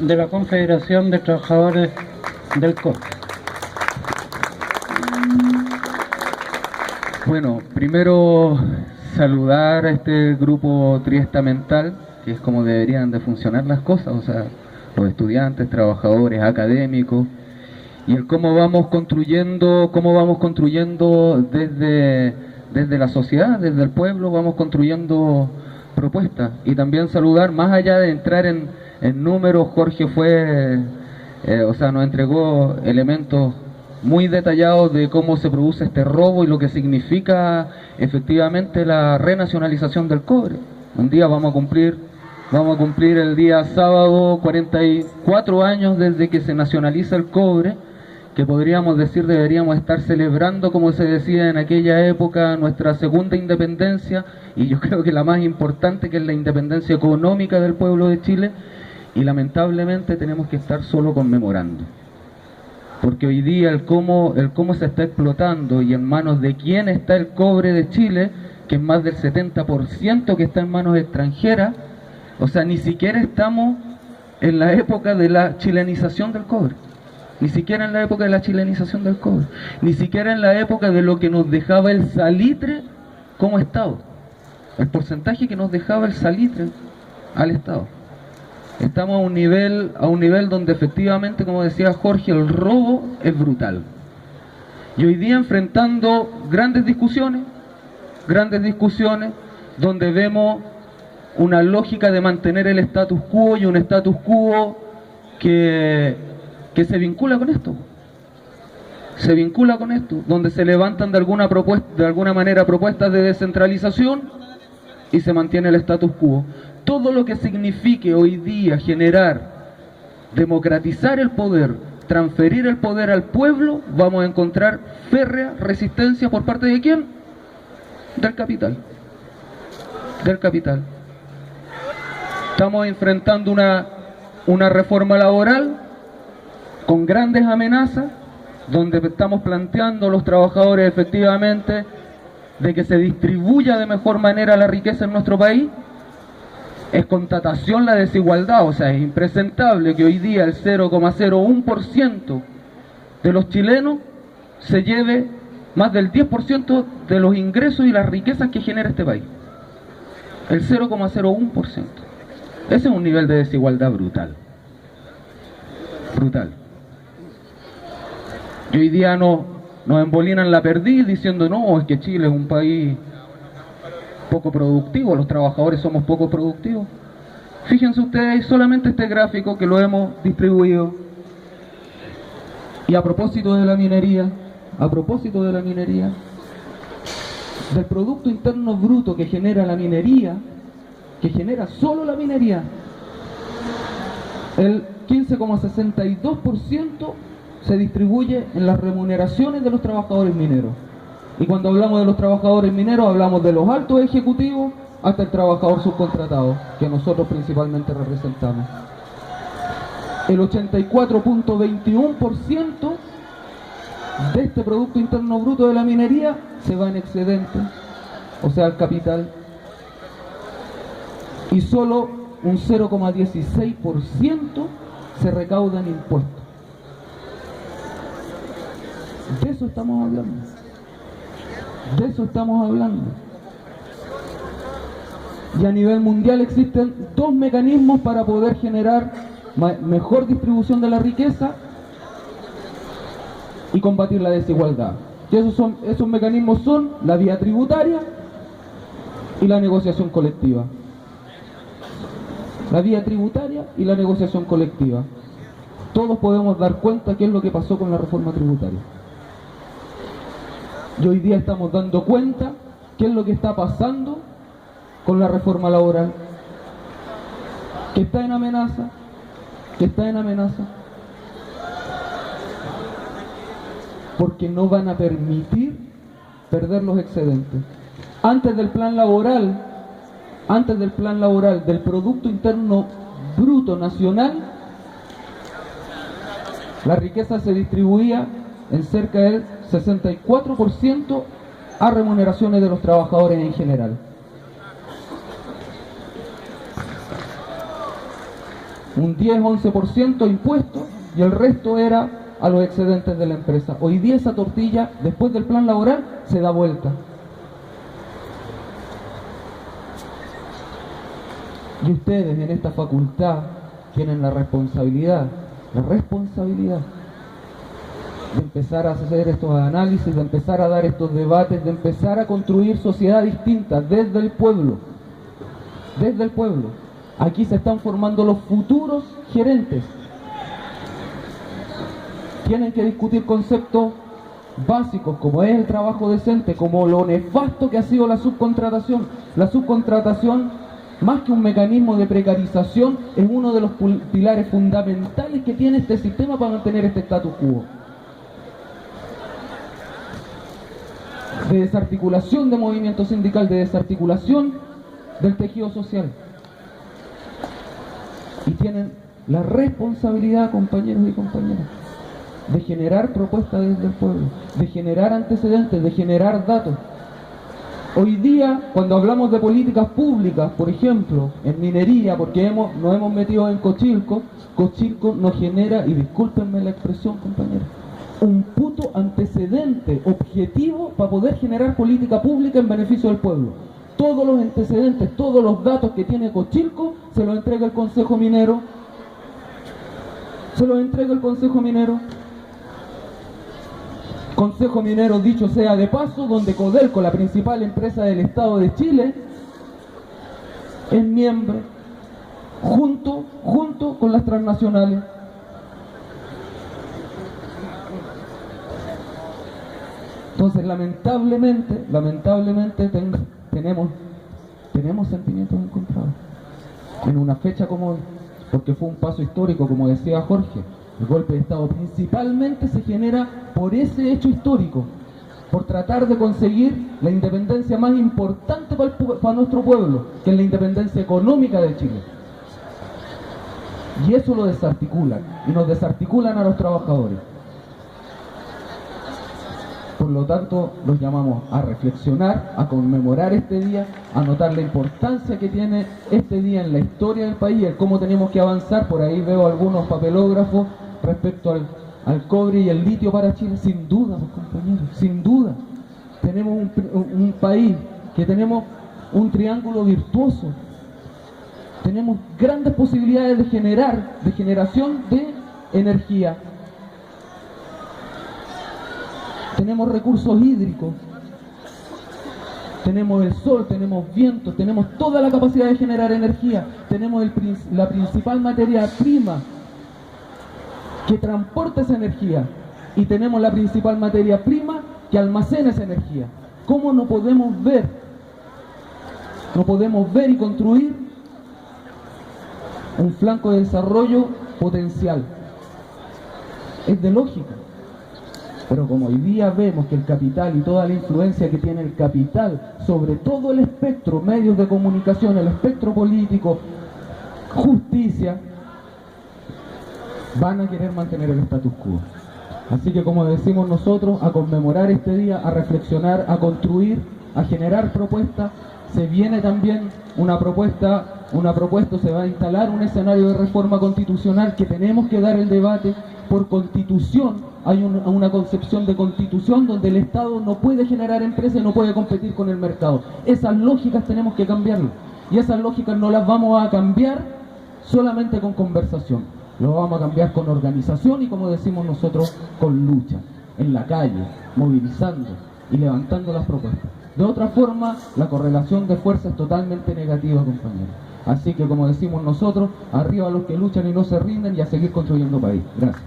de la Confederación de Trabajadores del cobre. Bueno, primero saludar a este grupo triestamental, que es como deberían de funcionar las cosas, o sea, los estudiantes, trabajadores, académicos, y el cómo vamos construyendo desde la sociedad, desde el pueblo, vamos construyendo propuestas. Y también saludar, más allá de entrar en números, Jorge nos entregó elementos muy detallados de cómo se produce este robo y lo que significa efectivamente la renacionalización del cobre. Un día vamos a cumplir el día sábado 44 años desde que se nacionaliza el cobre, que podríamos decir deberíamos estar celebrando, como se decía en aquella época, nuestra segunda independencia, y yo creo que la más importante, que es la independencia económica del pueblo de Chile, y lamentablemente tenemos que estar solo conmemorando. Porque hoy día el cómo se está explotando y en manos de quién está el cobre de Chile, que es más del 70% que está en manos extranjeras, o sea, ni siquiera estamos en la época de la chilenización del cobre. Ni siquiera en la época de la chilenización del cobre. Ni siquiera en la época de lo que nos dejaba el salitre como Estado. El porcentaje que nos dejaba el salitre al Estado. Estamos a un nivel donde efectivamente, como decía Jorge, el robo es brutal. Y hoy día enfrentando grandes discusiones donde vemos una lógica de mantener el status quo, y un status quo que se vincula con esto. Donde se levantan de alguna manera propuestas de descentralización y se mantiene el status quo. Todo lo que signifique hoy día generar, democratizar el poder, transferir el poder al pueblo, vamos a encontrar férrea resistencia por parte de ¿quién? Del capital. Estamos enfrentando una reforma laboral con grandes amenazas, donde estamos planteando a los trabajadores efectivamente de que se distribuya de mejor manera la riqueza en nuestro país. Es constatación la desigualdad, o sea, es impresentable que hoy día el 0,01% de los chilenos se lleve más del 10% de los ingresos y las riquezas que genera este país. El 0,01%. Ese es un nivel de desigualdad brutal. Y hoy día nos embolinan la perdiz diciendo no, es que Chile es un país poco productivo, los trabajadores somos poco productivos. Fíjense ustedes solamente este gráfico que lo hemos distribuido. Y a propósito de la minería, del Producto Interno Bruto que genera la minería, que genera solo la minería, el 15,62% se distribuye en las remuneraciones de los trabajadores mineros. Y cuando hablamos de los trabajadores mineros, hablamos de los altos ejecutivos hasta el trabajador subcontratado, que nosotros principalmente representamos. El 84,21% de este Producto Interno Bruto de la minería se va en excedente, o sea, al capital. Y solo un 0,16% se recauda en impuestos. De eso estamos hablando. Y a nivel mundial existen dos mecanismos para poder generar mejor distribución de la riqueza y combatir la desigualdad. Y esos mecanismos son la vía tributaria y la negociación colectiva. Todos podemos dar cuenta qué es lo que pasó con la reforma tributaria. Y hoy día estamos dando cuenta qué es lo que está pasando con la reforma laboral, que está en amenaza, porque no van a permitir perder los excedentes. Antes del plan laboral del Producto Interno Bruto Nacional, la riqueza se distribuía en cerca del 64% a remuneraciones de los trabajadores en general. un 10-11% impuestos y el resto era a los excedentes de la empresa. Hoy día esa tortilla, después del plan laboral, se da vuelta. Y ustedes en esta facultad tienen la responsabilidad de empezar a hacer estos análisis, de empezar a dar estos debates, de empezar a construir sociedad distinta desde el pueblo. Desde el pueblo. Aquí se están formando los futuros gerentes. Tienen que discutir conceptos básicos como es el trabajo decente, como lo nefasto que ha sido la subcontratación. La subcontratación, más que un mecanismo de precarización, es uno de los pilares fundamentales que tiene este sistema para mantener este status quo. De desarticulación de movimiento sindical, de desarticulación del tejido social. Y tienen la responsabilidad, compañeros y compañeras, de generar propuestas desde el pueblo, de generar antecedentes, de generar datos. Hoy día, cuando hablamos de políticas públicas, por ejemplo, en minería, porque nos hemos metido en Cochilco, Cochilco nos genera, y discúlpenme la expresión, compañeros, un puto antecedente objetivo para poder generar política pública en beneficio del pueblo. Todos los antecedentes, todos los datos que tiene Cochilco, se los entrega el Consejo Minero. Se los entrega el Consejo Minero. Consejo Minero, dicho sea de paso, donde Codelco, la principal empresa del Estado de Chile, es miembro, junto con las transnacionales. Entonces, lamentablemente tenemos sentimientos encontrados en una fecha como hoy, porque fue un paso histórico, como decía Jorge. El golpe de Estado principalmente se genera por ese hecho histórico, por tratar de conseguir la independencia más importante para nuestro pueblo, que es la independencia económica de Chile. Y eso lo desarticulan, y nos desarticulan a los trabajadores. Por lo tanto, los llamamos a reflexionar, a conmemorar este día, a notar la importancia que tiene este día en la historia del país, el cómo tenemos que avanzar. Por ahí veo algunos papelógrafos respecto al cobre y el litio para Chile. Sin duda, compañeros, sin duda. Tenemos un país que tenemos un triángulo virtuoso. Tenemos grandes posibilidades de generación de energía. Tenemos recursos hídricos, tenemos el sol, tenemos viento, tenemos toda la capacidad de generar energía, tenemos la principal materia prima que transporta esa energía y tenemos la principal materia prima que almacena esa energía. ¿Cómo no podemos ver y construir un flanco de desarrollo potencial? Es de lógica. Pero como hoy día vemos que el capital y toda la influencia que tiene el capital sobre todo el espectro, medios de comunicación, el espectro político, justicia, van a querer mantener el status quo. Así que, como decimos nosotros, a conmemorar este día, a reflexionar, a construir, a generar propuestas. Se viene también una propuesta, se va a instalar un escenario de reforma constitucional que tenemos que dar el debate. Por constitución, hay una concepción de constitución donde el Estado no puede generar empresas y no puede competir con el mercado. Esas lógicas tenemos que cambiarlas. Y esas lógicas no las vamos a cambiar solamente con conversación. Lo vamos a cambiar con organización y, como decimos nosotros, con lucha. En la calle, movilizando y levantando las propuestas. De otra forma, la correlación de fuerza es totalmente negativa, compañeros. Así que, como decimos nosotros, arriba los que luchan y no se rinden y a seguir construyendo país. Gracias.